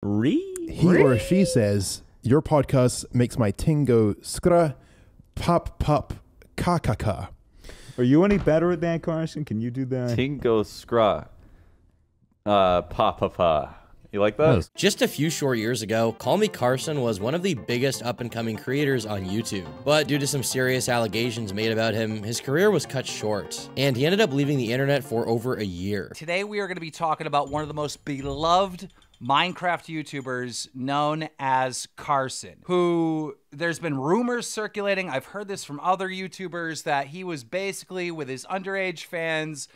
He or she says, your podcast makes my ting go skra, pop, pop, ka, ka, ka. Are you any better at that, Carson? Can you do that? Tingo skra. Pa pa pa. You like that? Just a few short years ago, CallMeCarson was one of the biggest up-and-coming creators on YouTube. But due to some serious allegations made about him, his career was cut short, and he ended up leaving the internet for over a year. Today we are going to be talking about one of the most beloved Minecraft YouTubers known as Carson, who there's been rumors circulating, I've heard this from other YouTubers, that he was basically with his underage fans,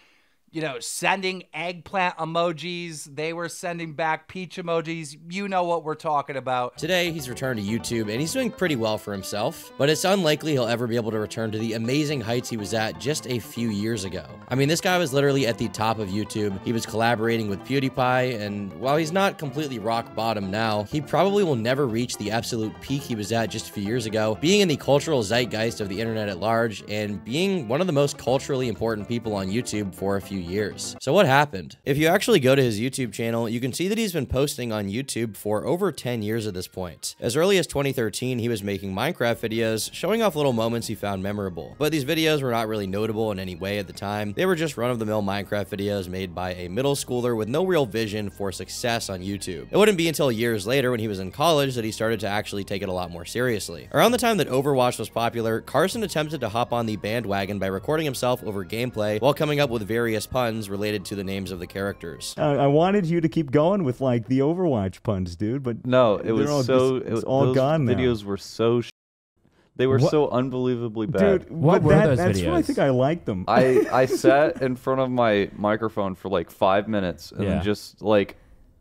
you know, sending eggplant emojis. They were sending back peach emojis. You know what we're talking about. Today, he's returned to YouTube, and he's doing pretty well for himself, but it's unlikely he'll ever be able to return to the amazing heights he was at just a few years ago. I mean, this guy was literally at the top of YouTube. He was collaborating with PewDiePie, and while he's not completely rock bottom now, he probably will never reach the absolute peak he was at just a few years ago, being in the cultural zeitgeist of the internet at large, and being one of the most culturally important people on YouTube for a few years. So what happened? If you actually go to his YouTube channel, you can see that he's been posting on YouTube for over 10 years at this point. As early as 2013, he was making Minecraft videos, showing off little moments he found memorable. But these videos were not really notable in any way at the time. They were just run-of-the-mill Minecraft videos made by a middle schooler with no real vision for success on YouTube. It wouldn't be until years later when he was in college that he started to actually take it a lot more seriously. Around the time that Overwatch was popular, Carson attempted to hop on the bandwagon by recording himself over gameplay while coming up with various puns related to the names of the characters. I wanted you to keep going with like the Overwatch puns, dude, but no, it was so it's all those gone now. videos were so they were so unbelievably bad. Dude, what were those that's videos? why I think I liked them. I sat in front of my microphone for like 5 minutes and then just like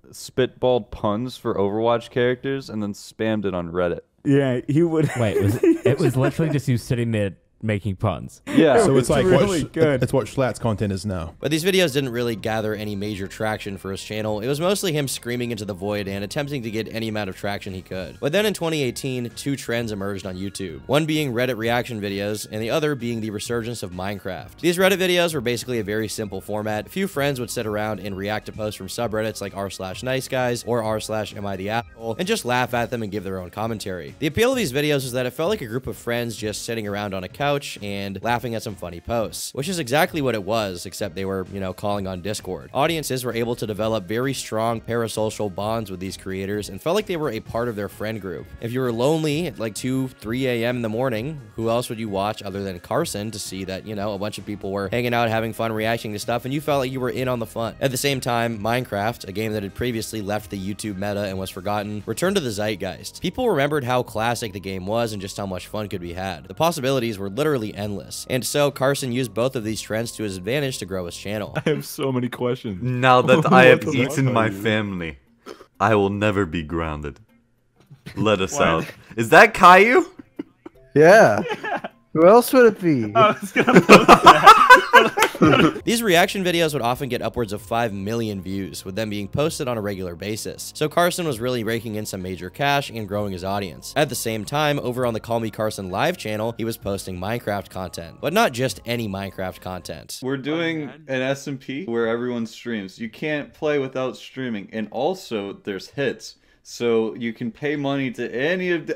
spitballed puns for Overwatch characters and then spammed it on Reddit. Yeah, he would. Wait, it was literally just you sitting there making puns. Yeah. So it's like really good. It's what Jschlatt's content is now. But these videos didn't really gather any major traction for his channel. It was mostly him screaming into the void and attempting to get any amount of traction he could. But then in 2018, two trends emerged on YouTube. One being Reddit reaction videos, and the other being the resurgence of Minecraft. These Reddit videos were basically a very simple format. A few friends would sit around and react to posts from subreddits like r/niceguys or r/amItheasshole and just laugh at them and give their own commentary. The appeal of these videos is that it felt like a group of friends just sitting around on a couch and laughing at some funny posts, which is exactly what it was, except they were, you know, calling on Discord. Audiences were able to develop very strong parasocial bonds with these creators and felt like they were a part of their friend group. If you were lonely at like 2, 3 a.m. in the morning, who else would you watch other than Carson to see that, you know, a bunch of people were hanging out, having fun, reacting to stuff, and you felt like you were in on the fun. At the same time, Minecraft, a game that had previously left the YouTube meta and was forgotten, returned to the zeitgeist. People remembered how classic the game was and just how much fun could be had. The possibilities were literally endless, and so Carson used both of these trends to his advantage to grow his channel. I have so many questions. Now that I have eaten my family, I will never be grounded. Let us out. Is that Caillou? Yeah. Who else would it be? I was gonna post that. These reaction videos would often get upwards of 5 million views, with them being posted on a regular basis. So Carson was really raking in some major cash and growing his audience. At the same time, over on the CallMeCarson live channel, he was posting Minecraft content, but not just any Minecraft content. We're doing an SMP where everyone streams. You can't play without streaming, and also there's hits. So you can pay money to any of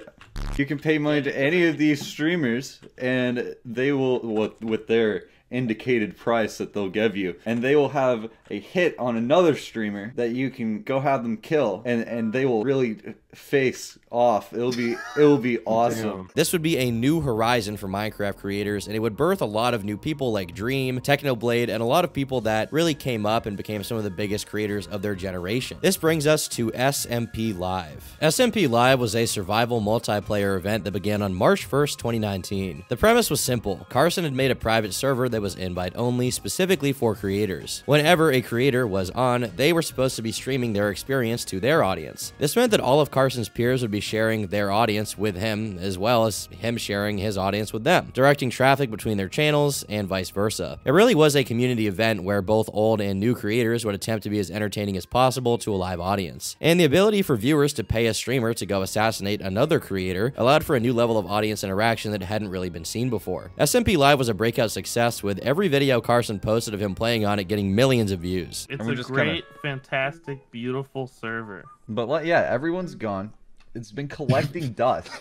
these streamers, and they will, with their indicated price that they'll give you, and they will have a hit on another streamer that you can go have them kill, and they will really face off. It'll be awesome. This would be a new horizon for Minecraft creators, and it would birth a lot of new people like Dream, Technoblade, and a lot of people that really came up and became some of the biggest creators of their generation. This brings us to SMPLive. SMPLive was a survival multiplayer event that began on March 1st, 2019. The premise was simple. Carson had made a private server that was invite only, specifically for creators. Whenever a creator was on, they were supposed to be streaming their experience to their audience. This meant that all of Carson's peers would be sharing their audience with him, as well as him sharing his audience with them, directing traffic between their channels and vice versa. It really was a community event where both old and new creators would attempt to be as entertaining as possible to a live audience. And the ability for viewers to pay a streamer to go assassinate another creator allowed for a new level of audience interaction that hadn't really been seen before. SMPLive was a breakout success, with every video Carson posted of him playing on it getting millions of views. It's a great, fantastic, beautiful server. But yeah, everyone's gone. It's been collecting dust.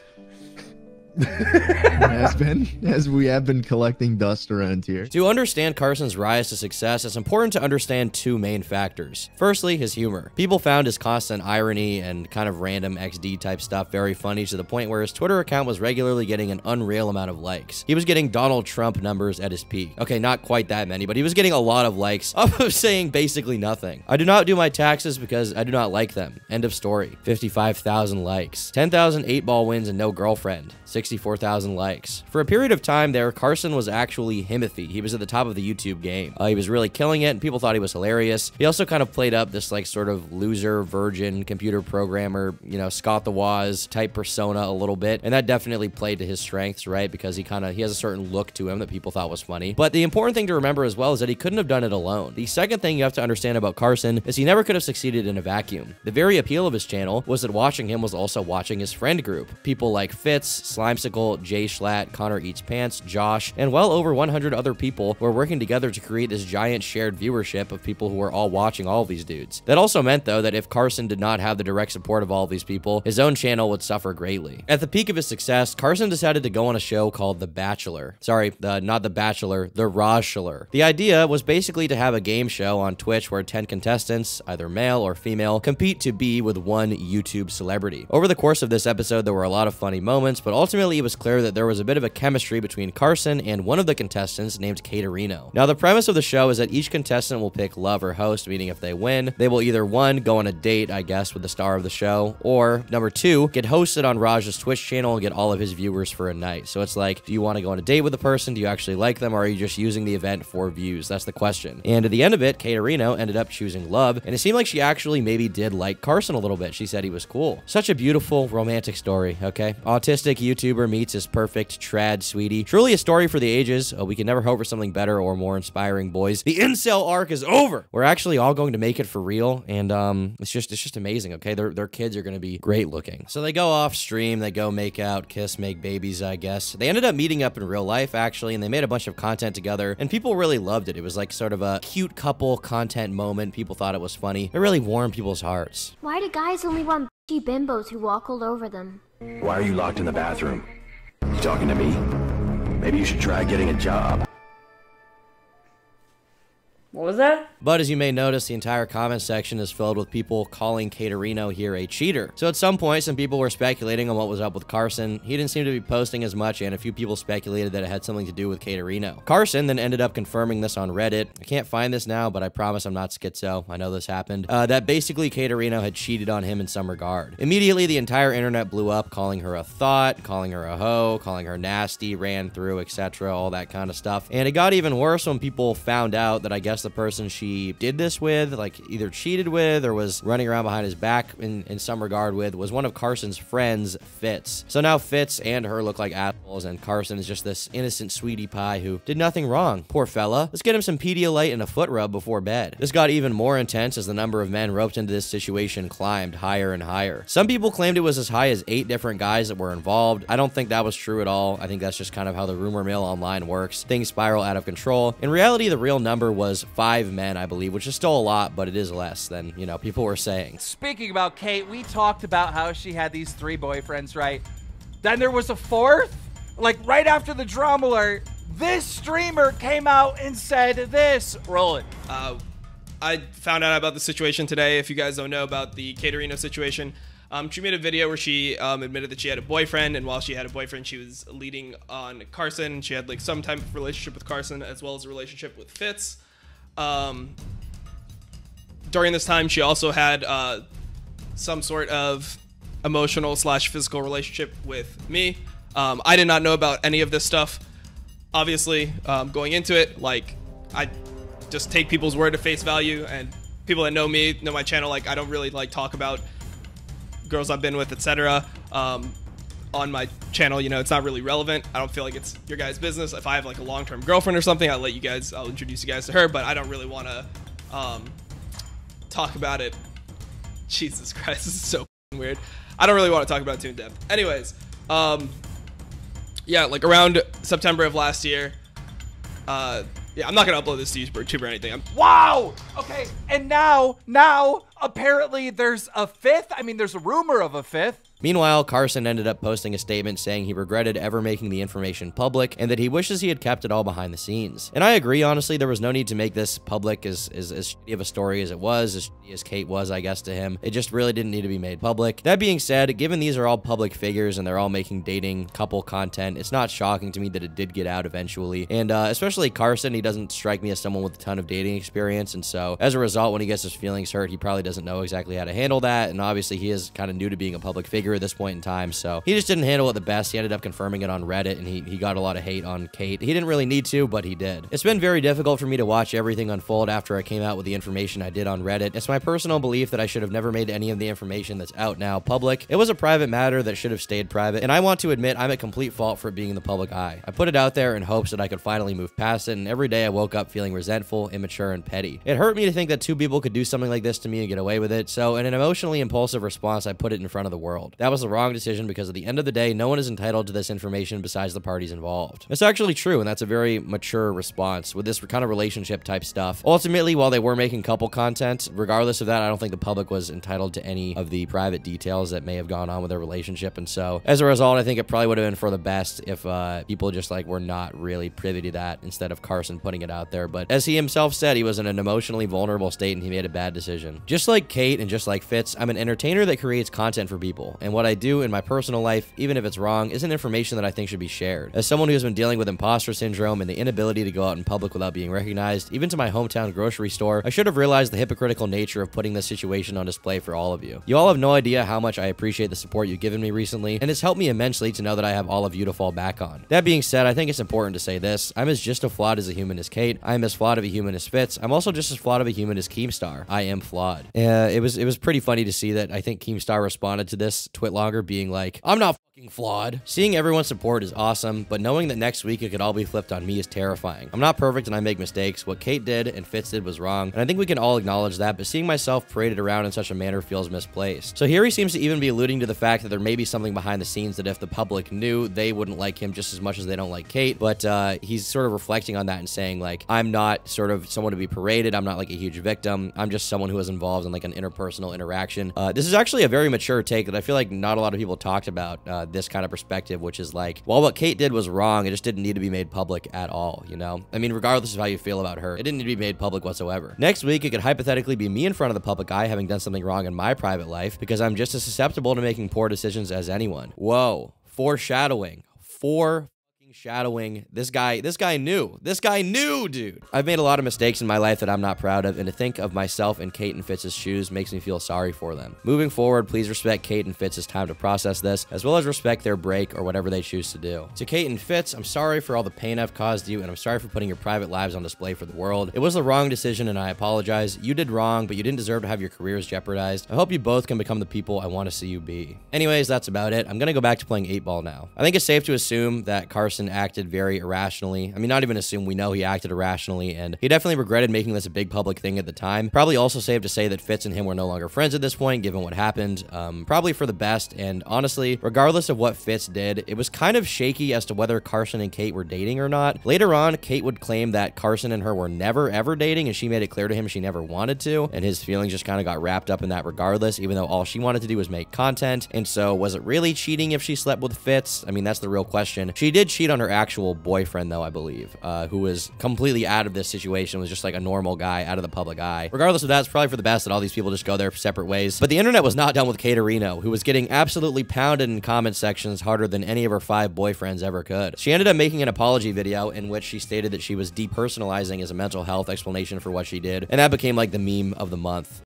as we have been collecting dust around here. To understand Carson's rise to success, it's important to understand two main factors. Firstly, his humor. People found his constant irony and kind of random XD type stuff very funny, to the point where his Twitter account was regularly getting an unreal amount of likes. He was getting Donald Trump numbers at his peak. Okay, not quite that many, but he was getting a lot of likes off of saying basically nothing. I do not do my taxes because I do not like them. End of story. 55,000 likes. 10,000 8-ball wins and no girlfriend. 64,000 likes. For a period of time there, Carson was actually Himothy. He was at the top of the YouTube game. He was really killing it, and people thought he was hilarious. He also kind of played up this like sort of loser, virgin, computer programmer, you know, Scott the Woz type persona a little bit, and that definitely played to his strengths, right? Because he has a certain look to him that people thought was funny. But the important thing to remember as well is that he couldn't have done it alone. The second thing you have to understand about Carson is he never could have succeeded in a vacuum. The very appeal of his channel was that watching him was also watching his friend group. People like Fitz, Slimesicle, Jschlatt, Connor Eats Pants, Josh, and well over 100 other people were working together to create this giant shared viewership of people who were all watching all of these dudes. That also meant, though, that if Carson did not have the direct support of all of these people, his own channel would suffer greatly. At the peak of his success, Carson decided to go on a show called The Bachelor. Sorry, not The Bachelor, The Jschlatt. The idea was basically to have a game show on Twitch where 10 contestants, either male or female, compete to be with one YouTube celebrity. Over the course of this episode, there were a lot of funny moments, but ultimately it was clear that there was a bit of a chemistry between Carson and one of the contestants named Katerino. Now, the premise of the show is that each contestant will pick love or host, meaning if they win, they will either 1, go on a date, I guess, with the star of the show, or number 2, get hosted on Raj's Twitch channel and get all of his viewers for a night. So it's like, do you want to go on a date with the person? Do you actually like them? Or are you just using the event for views? That's the question. And at the end of it, Katerino ended up choosing love, and it seemed like she actually maybe did like Carson a little bit. She said he was cool. Such a beautiful, romantic story, okay? Autistic YouTuber meets his perfect trad sweetie. Truly a story for the ages. We can never hope for something better or more inspiring, boys. The incel arc is over. We're actually all going to make it for real, and it's just amazing, okay? Their kids are going to be great looking. So they go off stream, they go make out, kiss, make babies, I guess. They ended up meeting up in real life, actually, and they made a bunch of content together, and people really loved it. It was like sort of a cute couple content moment. People thought it was funny. It really warmed people's hearts. Why do guys only want bitchy bimbos who walk all over them? Why are you locked in the bathroom? You talking to me? Maybe you should try getting a job. What was that? But as you may notice, the entire comment section is filled with people calling Katerino here a cheater. So at some point, some people were speculating on what was up with Carson. He didn't seem to be posting as much, and a few people speculated that it had something to do with Katerino. Carson then ended up confirming this on Reddit. I can't find this now, but I promise I'm not schizo. I know this happened. That basically Katerino had cheated on him in some regard. Immediately, the entire internet blew up, calling her a thought, calling her a hoe, calling her nasty, ran through, etc., all that kind of stuff. And it got even worse when people found out that I guess the person she did this with, like either cheated with or was running around behind his back in some regard with, was one of Carson's friends, Fitz. So now Fitz and her look like assholes, and Carson is just this innocent sweetie pie who did nothing wrong. Poor fella. Let's get him some Pedialyte and a foot rub before bed. This got even more intense as the number of men roped into this situation climbed higher and higher. Some people claimed it was as high as 8 different guys that were involved. I don't think that was true at all. I think that's just kind of how the rumor mill online works. Things spiral out of control. In reality, the real number was 5 men, I believe, which is still a lot, but it is less than, you know, people were saying. Speaking about Kate, we talked about how she had these 3 boyfriends, right? Then there was a 4th? Like, right after the drama alert, this streamer came out and said this. Roll it. I found out about the situation today. If you guys don't know about the Katerino situation, she made a video where she admitted that she had a boyfriend, and while she had a boyfriend, she was leading on Carson. She had like some type of relationship with Carson as well as a relationship with Fitz. During this time, she also had some sort of emotional / physical relationship with me. I did not know about any of this stuff. Obviously, going into it, like, I just take people's word at face value, and people that know me, know my channel, like, I don't really like talk about girls I've been with, etc. On my channel, you know, it's not really relevant. I don't feel like it's your guys' business. If I have like a long-term girlfriend or something, I'll introduce you guys to her, but I don't really want to talk about it. Jesus Christ, this is so weird. I don't really want to talk about it too in depth. Anyways, yeah, like around September of last year, Yeah, I'm not gonna upload this to YouTube or anything. Wow! Okay, and now, apparently there's a fifth? I mean, there's a rumor of a fifth. Meanwhile, Carson ended up posting a statement saying he regretted ever making the information public and that he wishes he had kept it all behind the scenes. And I agree, honestly, there was no need to make this public as shitty of a story as it was, as shitty as Kate was, I guess, to him. It just really didn't need to be made public. That being said, given these are all public figures and they're all making dating couple content, it's not shocking to me that it did get out eventually. And especially Carson, he doesn't strike me as someone with a ton of dating experience. And so as a result, when he gets his feelings hurt, he probably doesn't know exactly how to handle that. And obviously he is kind of new to being a public figure at this point in time, so he just didn't handle it the best. He ended up confirming it on Reddit, and he got a lot of hate on Kate. He didn't really need to, but he did. It's been very difficult for me to watch everything unfold after I came out with the information I did on Reddit. It's my personal belief that I should have never made any of the information that's out now public. It was a private matter that should have stayed private, and I want to admit I'm at complete fault for it being in the public eye. I put it out there in hopes that I could finally move past it, and every day I woke up feeling resentful, immature, and petty. It hurt me to think that two people could do something like this to me and get away with it, so in an emotionally impulsive response, I put it in front of the world. That was the wrong decision because at the end of the day, no one is entitled to this information besides the parties involved. It's actually true, and that's a very mature response with this kind of relationship type stuff. Ultimately, while they were making couple content, regardless of that, I don't think the public was entitled to any of the private details that may have gone on with their relationship, and so as a result, I think it probably would have been for the best if people just like were not really privy to that instead of Carson putting it out there. But as he himself said, he was in an emotionally vulnerable state and he made a bad decision. Just like Kate and just like Fitz, I'm an entertainer that creates content for people, and what I do in my personal life, even if it's wrong, isn't information that I think should be shared. As someone who has been dealing with imposter syndrome and the inability to go out in public without being recognized, even to my hometown grocery store, I should have realized the hypocritical nature of putting this situation on display for all of you. You all have no idea how much I appreciate the support you've given me recently, and it's helped me immensely to know that I have all of you to fall back on. That being said, I think it's important to say this. I'm as just as flawed as a human as Kate. I am as flawed of a human as Fitz. I'm also just as flawed of a human as Keemstar. I am flawed. It was pretty funny to see that I think Keemstar responded to this twitlonger being like, I'm not fucking flawed. Seeing everyone's support is awesome, but knowing that next week it could all be flipped on me is terrifying. I'm not perfect and I make mistakes. What Kate did and Fitz did was wrong, and I think we can all acknowledge that, but seeing myself paraded around in such a manner feels misplaced. So here he seems to even be alluding to the fact that there may be something behind the scenes that if the public knew, they wouldn't like him just as much as they don't like Kate, but he's sort of reflecting on that and saying like, I'm not sort of someone to be paraded, I'm not like a huge victim, I'm just someone who was involved in like an interpersonal interaction. This is actually a very mature take that I feel like not a lot of people talked about this kind of perspective, which is like, while what Kate did was wrong, it just didn't need to be made public at all, you know? I mean, regardless of how you feel about her, it didn't need to be made public whatsoever. Next week, it could hypothetically be me in front of the public eye having done something wrong in my private life because I'm just as susceptible to making poor decisions as anyone. Whoa. Foreshadowing. Shadowing. This guy knew, dude. I've made a lot of mistakes in my life that I'm not proud of, and to think of myself in Kate and Fitz's shoes makes me feel sorry for them. Moving forward, please respect Kate and Fitz's time to process this, as well as respect their break or whatever they choose to do. To Kate and Fitz, I'm sorry for all the pain I've caused you, and I'm sorry for putting your private lives on display for the world. It was the wrong decision, and I apologize. You did wrong, but you didn't deserve to have your careers jeopardized. I hope you both can become the people I want to see you be. Anyways, that's about it. I'm gonna go back to playing 8-ball now. I think it's safe to assume that Carson acted very irrationally. I mean, not even assume, we know he acted irrationally, and he definitely regretted making this a big public thing at the time. Probably also safe to say that Fitz and him were no longer friends at this point, given what happened. Probably for the best, and honestly, regardless of what Fitz did, it was kind of shaky as to whether Carson and Kate were dating or not. Later on, Kate would claim that Carson and her were never ever dating, and she made it clear to him she never wanted to, and his feelings just kind of got wrapped up in that regardless, even though all she wanted to do was make content. And so, was it really cheating if she slept with Fitz? I mean, that's the real question. She did cheat on her actual boyfriend, though, I believe, who was completely out of this situation, was just like a normal guy out of the public eye. Regardless of that, it's probably for the best that all these people just go their separate ways. But the internet was not done with Katerino, who was getting absolutely pounded in comment sections harder than any of her 5 boyfriends ever could. She ended up making an apology video in which she stated that she was depersonalizing as a mental health explanation for what she did, and that became like the meme of the month.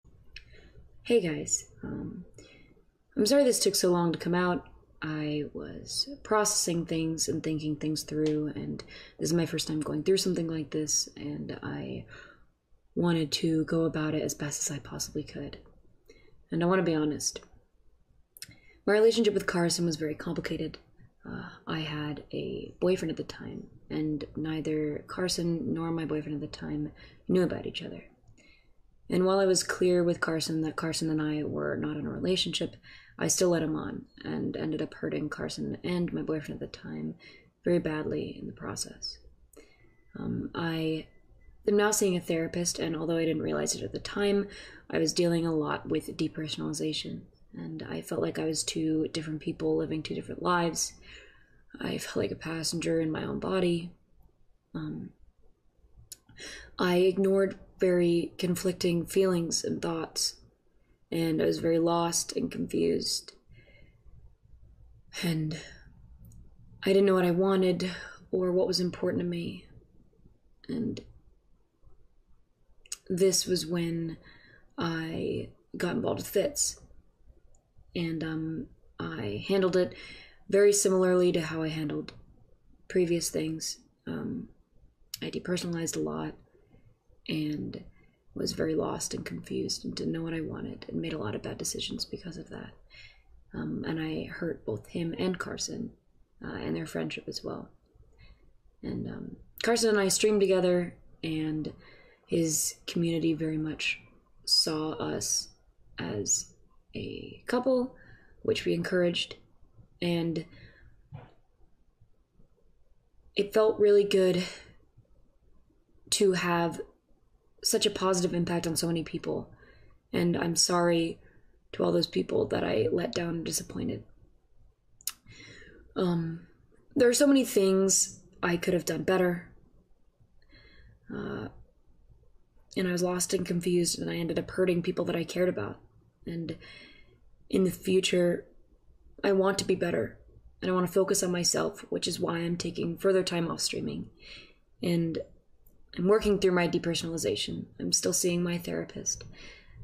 Hey guys, I'm sorry this took so long to come out. I was processing things and thinking things through, and this is my first time going through something like this, and I wanted to go about it as best as I possibly could. And I want to be honest. My relationship with Carson was very complicated. I had a boyfriend at the time, and neither Carson nor my boyfriend at the time knew about each other. And while I was clear with Carson that Carson and I were not in a relationship, I still led him on and ended up hurting Carson and my boyfriend at the time very badly in the process. I I'm now seeing a therapist, and although I didn't realize it at the time, I was dealing a lot with depersonalization, and I felt like I was two different people living two different lives. I felt like a passenger in my own body. I ignored very conflicting feelings and thoughts, and I was very lost and confused. And I didn't know what I wanted or what was important to me. And this was when I got involved with fits. And I handled it very similarly to how I handled previous things. I depersonalized a lot and was very lost and confused and didn't know what I wanted and made a lot of bad decisions because of that. And I hurt both him and Carson and their friendship as well. And Carson and I streamed together, and his community very much saw us as a couple, which we encouraged, and it felt really good to have such a positive impact on so many people. And I'm sorry to all those people that I let down and disappointed. There are so many things I could have done better. And I was lost and confused, and I ended up hurting people that I cared about. And in the future, I want to be better, and I want to focus on myself, which is why I'm taking further time off streaming. And I'm working through my depersonalization. I'm still seeing my therapist,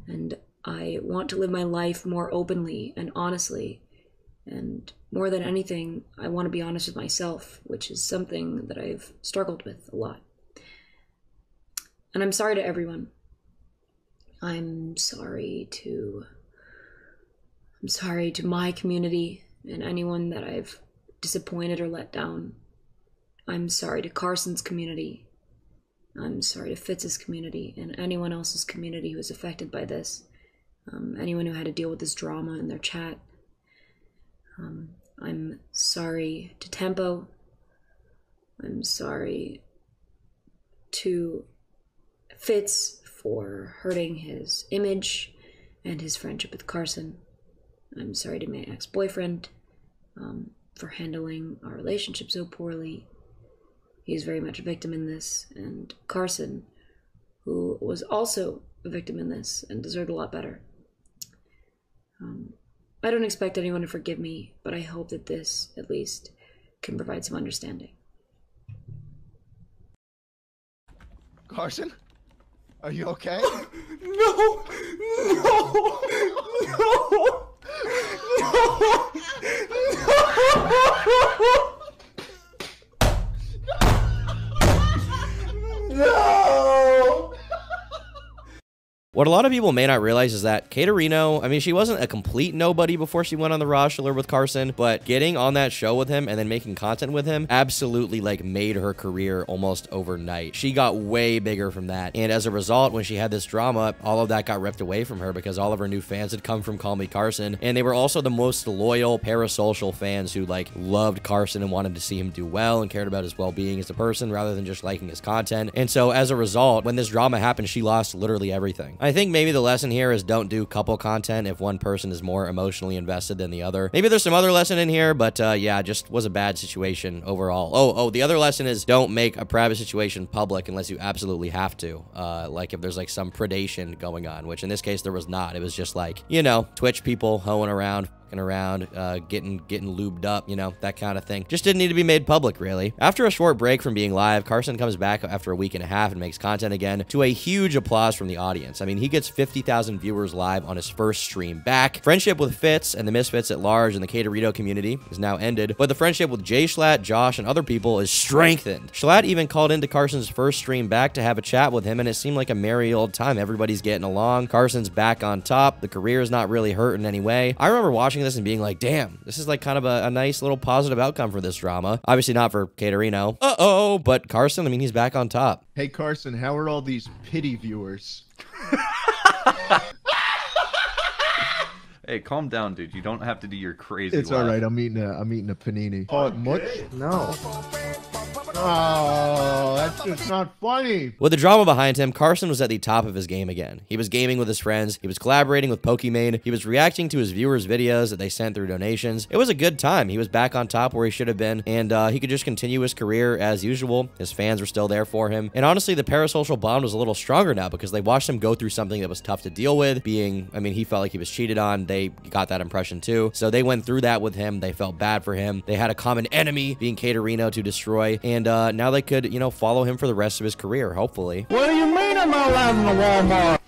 and I want to live my life more openly and honestly. And more than anything, I want to be honest with myself, which is something that I've struggled with a lot. And I'm sorry to everyone. I'm sorry to my community and anyone that I've disappointed or let down. I'm sorry to Carson's community. I'm sorry to Fitz's community and anyone else's community who was affected by this. Anyone who had to deal with this drama in their chat. I'm sorry to Tempo. I'm sorry to Fitz for hurting his image and his friendship with Carson. I'm sorry to my ex-boyfriend for handling our relationship so poorly. He's very much a victim in this, and Carson, who was also a victim in this and deserved a lot better. I don't expect anyone to forgive me, but I hope that this, at least, can provide some understanding. Carson? Are you okay? No! No! No! No! No! What a lot of people may not realize is that Katerino, I mean, she wasn't a complete nobody before she went on the Bachelor with Carson, but getting on that show with him and then making content with him absolutely like made her career almost overnight. She got way bigger from that. And as a result, when she had this drama, all of that got ripped away from her because all of her new fans had come from CallMeCarson. And they were also the most loyal parasocial fans who like loved Carson and wanted to see him do well and cared about his well-being as a person rather than just liking his content. And so as a result, when this drama happened, she lost literally everything. I think maybe the lesson here is don't do couple content if one person is more emotionally invested than the other. Maybe there's some other lesson in here, but yeah, just was a bad situation overall. Oh, the other lesson is don't make a private situation public unless you absolutely have to. Like if there's like some predation going on, which in this case there was not. It was just like, you know, Twitch people hoeing around, getting lubed up, you know, that kind of thing. Just didn't need to be made public, really. After a short break from being live, Carson comes back after a week and a half and makes content again to a huge applause from the audience. I mean, he gets 50,000 viewers live on his first stream back. Friendship with Fitz and the Misfits at large in the Katerino community is now ended, but the friendship with Jschlatt, Josh, and other people is strengthened. Jschlatt even called into Carson's first stream back to have a chat with him, and it seemed like a merry old time. Everybody's getting along. Carson's back on top. The career is not really hurt in any way. I remember watching this and being like, damn, this is like kind of a nice little positive outcome for this drama. Obviously not for Katerino. But Carson, I mean, he's back on top. Hey, Carson, how are all these pity viewers? Hey, calm down, dude. You don't have to do your crazy It's laugh. all right. I'm eating a panini. Oh, much? No. Oh, that's just not funny. With the drama behind him, Carson was at the top of his game again. He was gaming with his friends, he was collaborating with Pokimane, he was reacting to his viewers' videos that they sent through donations. It was a good time. He was back on top where he should have been, and he could just continue his career as usual. His fans were still there for him. And honestly, the parasocial bond was a little stronger now because they watched him go through something that was tough to deal with, being, I mean, he felt like he was cheated on. They got that impression too. So they went through that with him. They felt bad for him. They had a common enemy being Katerino to destroy, and now they could, you know, follow him for the rest of his career, hopefully. What do you mean I'm not allowed in the Walmart?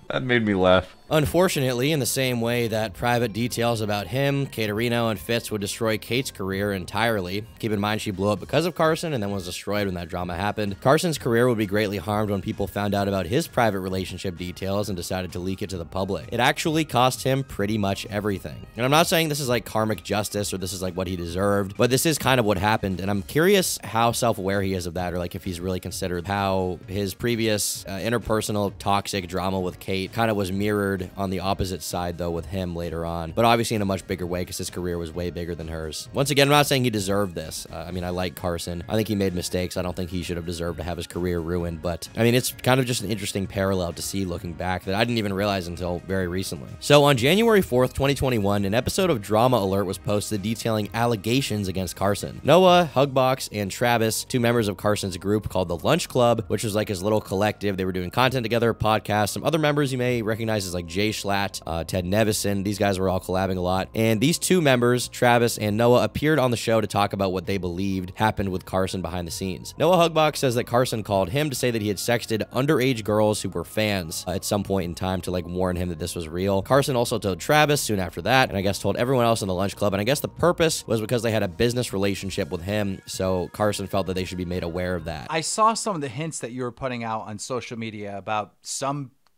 That made me laugh. Unfortunately, in the same way that private details about him, Katerino, and Fitz would destroy Kate's career entirely, keep in mind she blew up because of Carson and then was destroyed when that drama happened, Carson's career would be greatly harmed when people found out about his private relationship details and decided to leak it to the public. It actually cost him pretty much everything. And I'm not saying this is like karmic justice or this is like what he deserved, but this is kind of what happened, and I'm curious how self-aware he is of that, or like if he's really considered how his previous interpersonal toxic drama with Kate kind of was mirrored on the opposite side though with him later on, but obviously in a much bigger way because his career was way bigger than hers. Once again, I'm not saying he deserved this. I mean, I like Carson. I think he made mistakes. I don't think he should have deserved to have his career ruined, but I mean, it's kind of just an interesting parallel to see looking back that I didn't even realize until very recently. So on January 4th, 2021, an episode of Drama Alert was posted detailing allegations against Carson. Noah, Hugbox, and Travis, two members of Carson's group called the Lunch Club, which was like his little collective. They were doing content together, podcasts. Some other members you may recognize as like Jschlatt, Ted Nevison. These guys were all collabing a lot. And these two members, Travis and Noah, appeared on the show to talk about what they believed happened with Carson behind the scenes. Noah Hugbox says that Carson called him to say that he had sexted underage girls who were fans at some point in time to like warn him that this was real. Carson also told Travis soon after that, and I guess told everyone else in the Lunch Club, and I guess the purpose was because they had a business relationship with him, so Carson felt that they should be made aware of that. I saw some of the hints that you were putting out on social media about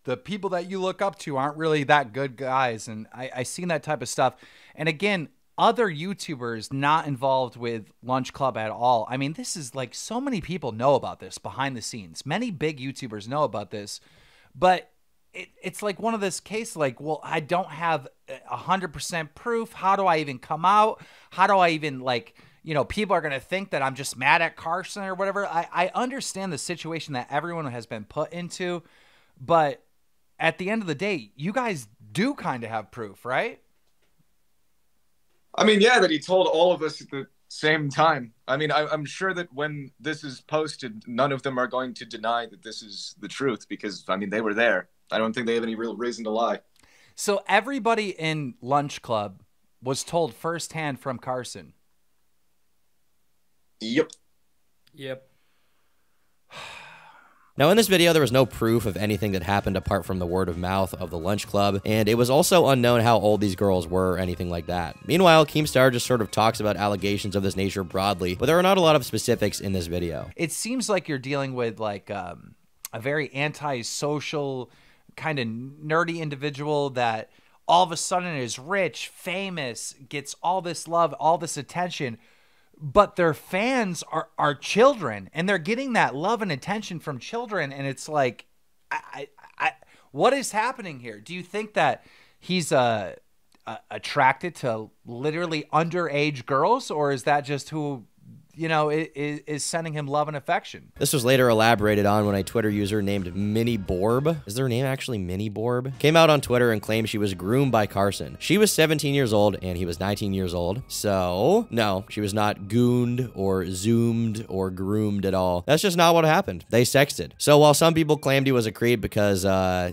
the people that you look up to aren't really that good guys. And I seen that type of stuff. And again, other YouTubers not involved with Lunch Club at all. I mean, this is like so many people know about this behind the scenes. Many big YouTubers know about this, but it's like one of this case, like, well, I don't have 100% proof. How do I even come out? How do I even like, you know, people are going to think that I'm just mad at Carson or whatever. I understand the situation that everyone has been put into, but at the end of the day, you guys do kind of have proof, right? I mean, yeah, that he told all of us at the same time. I mean, I'm sure that when this is posted, none of them are going to deny that this is the truth because, I mean, they were there. I don't think they have any real reason to lie. So everybody in Lunch Club was told firsthand from Carson. Yep. Yep. Now, in this video, there was no proof of anything that happened apart from the word of mouth of the Lunch Club, and it was also unknown how old these girls were or anything like that. Meanwhile, Keemstar just sort of talks about allegations of this nature broadly, but there are not a lot of specifics in this video. It seems like you're dealing with like a very anti-social, kind of nerdy individual that all of a sudden is rich, famous, gets all this love, all this attention, but their fans are children, and they're getting that love and attention from children. And it's like, what is happening here? Do you think that he's attracted to literally underage girls, or is that just who, you know, is sending him love and affection? This was later elaborated on when a Twitter user named Minnie Borb, is their name actually Minnie Borb, came out on Twitter and claimed she was groomed by Carson. She was 17 years old and he was 19 years old. So no, she was not gooned or zoomed or groomed at all. That's just not what happened. They sexted. So while some people claimed he was a creep because,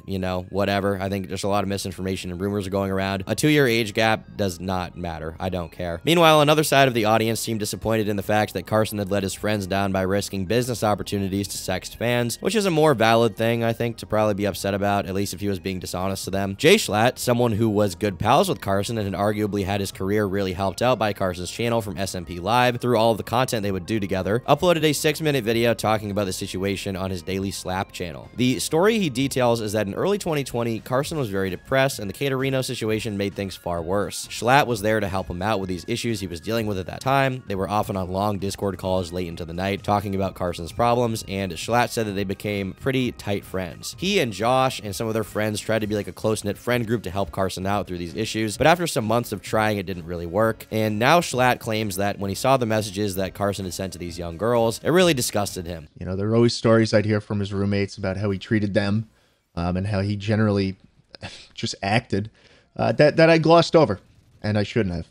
you know, whatever, I think there's a lot of misinformation and rumors are going around. A 2-year age gap does not matter. I don't care. Meanwhile, another side of the audience seemed disappointed in the fact that Carson had let his friends down by risking business opportunities to sext fans, which is a more valid thing, I think, to probably be upset about, at least if he was being dishonest to them. Jschlatt, someone who was good pals with Carson and had arguably had his career really helped out by Carson's channel from SMPLive through all of the content they would do together, uploaded a 6-minute video talking about the situation on his daily slap channel. The story he details is that in early 2020, Carson was very depressed and the Katerino situation made things far worse. Jschlatt was there to help him out with these issues he was dealing with at that time. They were often on long Discord calls late into the night, talking about Carson's problems, and Jschlatt said that they became pretty tight friends. He and Josh and some of their friends tried to be like a close-knit friend group to help Carson out through these issues, but after some months of trying, it didn't really work. And now Jschlatt claims that when he saw the messages that Carson had sent to these young girls, it really disgusted him. You know, there are always stories I'd hear from his roommates about how he treated them, and how he generally just acted, that I glossed over, and I shouldn't have.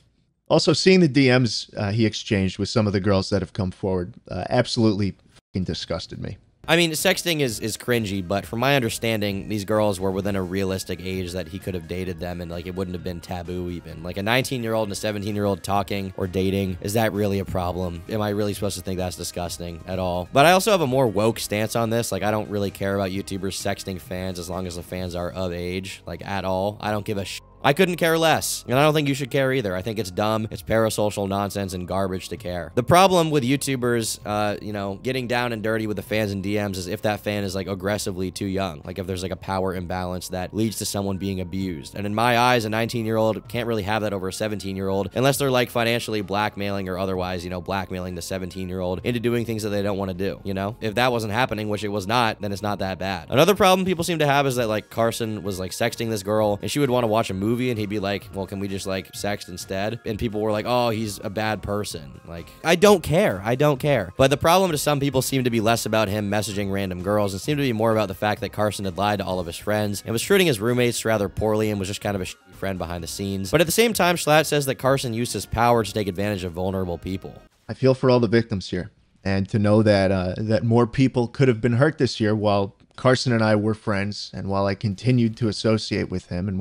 Also, seeing the DMs he exchanged with some of the girls that have come forward absolutely fucking disgusted me. I mean, sexting is cringy, but from my understanding, these girls were within a realistic age that he could have dated them, and like it wouldn't have been taboo even. Like a 19-year-old and a 17-year-old talking or dating, is that really a problem? Am I really supposed to think that's disgusting at all? But I also have a more woke stance on this. Like, I don't really care about YouTubers sexting fans as long as the fans are of age, like at all. I don't give a shit. I couldn't care less, and I don't think you should care either. I think it's dumb, it's parasocial nonsense, and garbage to care. The problem with YouTubers, you know, getting down and dirty with the fans and DMs is if that fan is, like, aggressively too young. Like, if there's, like, a power imbalance that leads to someone being abused. And in my eyes, a 19-year-old can't really have that over a 17-year-old unless they're, like, financially blackmailing or otherwise, you know, blackmailing the 17-year-old into doing things that they don't want to do, you know? If that wasn't happening, which it was not, then it's not that bad. Another problem people seem to have is that, like, Carson was, like, sexting this girl, and she would want to watch a movie, and he'd be like, well, can we just like sext instead? And people were like, oh, he's a bad person. Like, I don't care. I don't care. But the problem to some people seemed to be less about him messaging random girls and seemed to be more about the fact that Carson had lied to all of his friends and was treating his roommates rather poorly and was just kind of a shitty friend behind the scenes. But at the same time, Jschlatt says that Carson used his power to take advantage of vulnerable people. I feel for all the victims here, and to know that that more people could have been hurt this year while Carson and I were friends, and while I continued to associate with him, and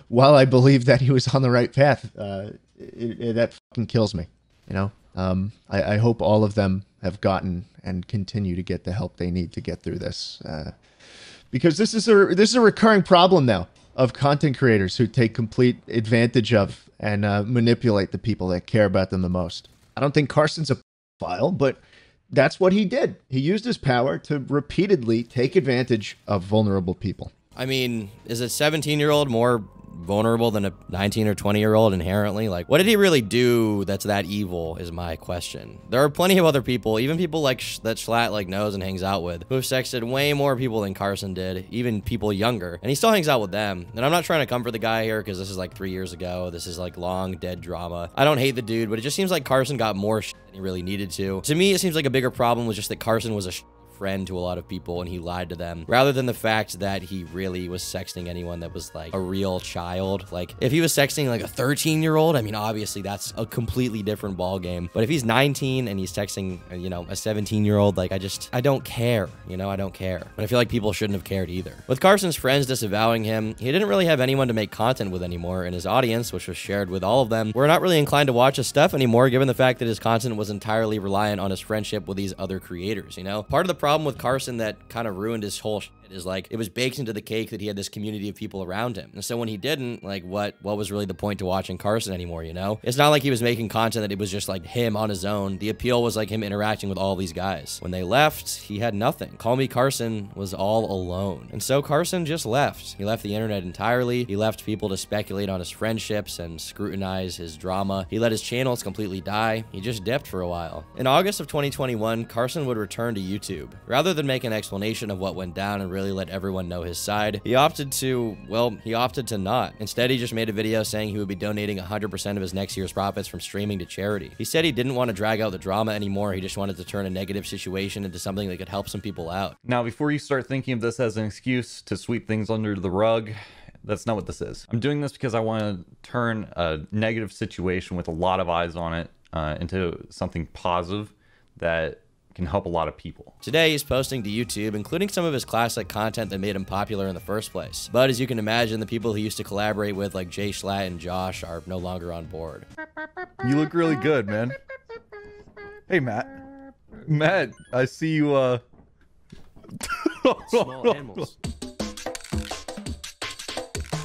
while I believe that he was on the right path, that fucking kills me, you know? I hope all of them have gotten and continue to get the help they need to get through this, because this is a recurring problem now of content creators who take complete advantage of and manipulate the people that care about them the most. I don't think Carson's a pedophile, but that's what he did. He used his power to repeatedly take advantage of vulnerable people. I mean, is a 17-year-old more vulnerable than a 19 or 20-year-old inherently? Like, what did he really do that's that evil is my question. There are plenty of other people, even people like that Jschlatt like knows and hangs out with, who have sexted way more people than Carson did, even people younger, and he still hangs out with them. And I'm not trying to come for the guy here because this is like 3 years ago. This is like long dead drama. I don't hate the dude, but it just seems like Carson got more shit than he really needed to. To me, it seems like a bigger problem was just that Carson was a friend to a lot of people and he lied to them, rather than the fact that he really was sexting anyone that was like a real child. Like, if he was sexting like a 13-year-old, I mean, obviously that's a completely different ball game. But if he's 19 and he's texting, you know, a 17-year-old, like, I don't care, you know? I don't care. But I feel like people shouldn't have cared either. With Carson's friends disavowing him, he didn't really have anyone to make content with anymore, and his audience, which was shared with all of them, were not really inclined to watch his stuff anymore, given the fact that his content was entirely reliant on his friendship with these other creators, you know? Part of the problem with Carson that kind of ruined his whole shit is like, it was baked into the cake that he had this community of people around him. And so when he didn't, like, what was really the point to watching Carson anymore, you know? It's not like he was making content that it was just like him on his own. The appeal was like him interacting with all these guys. When they left, he had nothing. CallMeCarson was all alone. And so Carson just left. He left the internet entirely. He left people to speculate on his friendships and scrutinize his drama. He let his channels completely die. He just dipped for a while. In August of 2021, Carson would return to YouTube. Rather than make an explanation of what went down and really let everyone know his side, he opted to not. Instead, he just made a video saying he would be donating 100% of his next year's profits from streaming to charity. He said he didn't want to drag out the drama anymore. He just wanted to turn a negative situation into something that could help some people out. Now, before you start thinking of this as an excuse to sweep things under the rug, that's not what this is. I'm doing this because I want to turn a negative situation with a lot of eyes on it into something positive that can help a lot of people. Today, he's posting to YouTube, including some of his classic content that made him popular in the first place. But as you can imagine, the people he used to collaborate with, like Jschlatt and Josh, are no longer on board. You look really good, man. Hey, Matt. Matt, I see you, Small animals.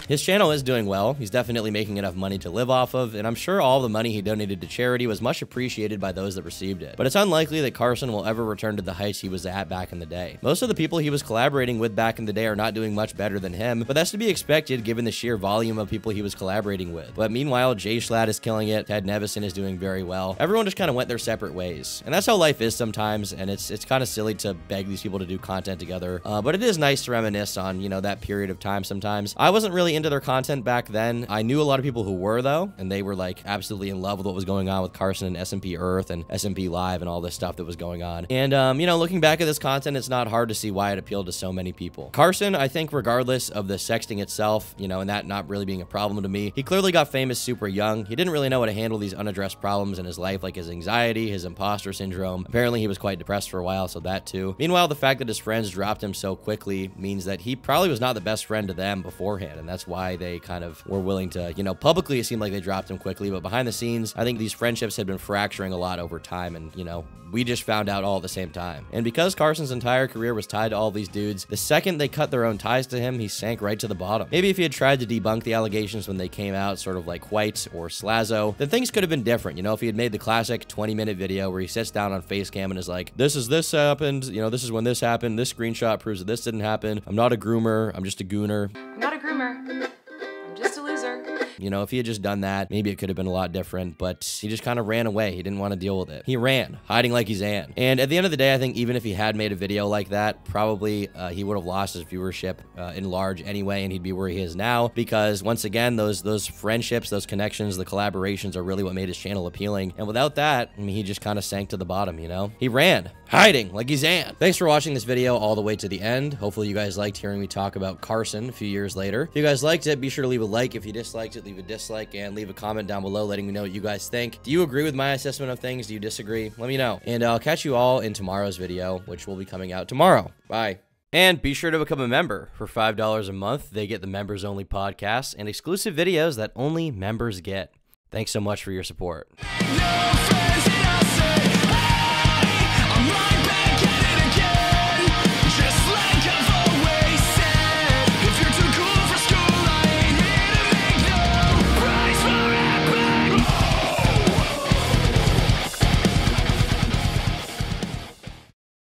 His channel is doing well. He's definitely making enough money to live off of, and I'm sure all the money he donated to charity was much appreciated by those that received it. But it's unlikely that Carson will ever return to the heights he was at back in the day. Most of the people he was collaborating with back in the day are not doing much better than him, but that's to be expected given the sheer volume of people he was collaborating with. But meanwhile, Jschlatt is killing it, Ted Nevison is doing very well. Everyone just kind of went their separate ways. And that's how life is sometimes, and it's kind of silly to beg these people to do content together. But it is nice to reminisce on, you know, that period of time sometimes. I wasn't really into their content back then. I knew a lot of people who were, though, and they were like absolutely in love with what was going on with Carson and SMP Earth and SMPLive and all this stuff that was going on. And, you know, looking back at this content, it's not hard to see why it appealed to so many people. Carson, I think, regardless of the sexting itself, you know, and that not really being a problem to me, he clearly got famous super young. He didn't really know how to handle these unaddressed problems in his life, like his anxiety, his imposter syndrome. Apparently, he was quite depressed for a while, so that too. Meanwhile, the fact that his friends dropped him so quickly means that he probably was not the best friend to them beforehand, and that's why they kind of were willing to, you know, publicly it seemed like they dropped him quickly, but behind the scenes, I think these friendships had been fracturing a lot over time, and, you know, we just found out all at the same time. And because Carson's entire career was tied to all these dudes, the second they cut their own ties to him, he sank right to the bottom. Maybe if he had tried to debunk the allegations when they came out, sort of like White or Slazzo, then things could have been different. You know, if he had made the classic 20-minute video where he sits down on Facecam and is like, this happened, you know, this is when this happened, this screenshot proves that this didn't happen, I'm not a groomer, I'm just a gooner. I'm not a groomer. I'm just a loser. You know, if he had just done that, maybe it could have been a lot different, but he just kind of ran away. He didn't want to deal with it. He ran, hiding like he's Ann. And at the end of the day, I think even if he had made a video like that, probably he would have lost his viewership in large anyway, and he'd be where he is now, because once again, those friendships, those connections, the collaborations are really what made his channel appealing. And without that, I mean, he just kind of sank to the bottom, you know? He ran, hiding like he's Ann. Thanks for watching this video all the way to the end. Hopefully you guys liked hearing me talk about Carson a few years later. If you guys liked it, be sure to leave a like. If you disliked it, leave a dislike, and leave a comment down below letting me know what you guys think. Do you agree with my assessment of things? Do you disagree? Let me know. And I'll catch you all in tomorrow's video, which will be coming out tomorrow. Bye. And be sure to become a member. For $5 a month, they get the members-only podcasts and exclusive videos that only members get. Thanks so much for your support. No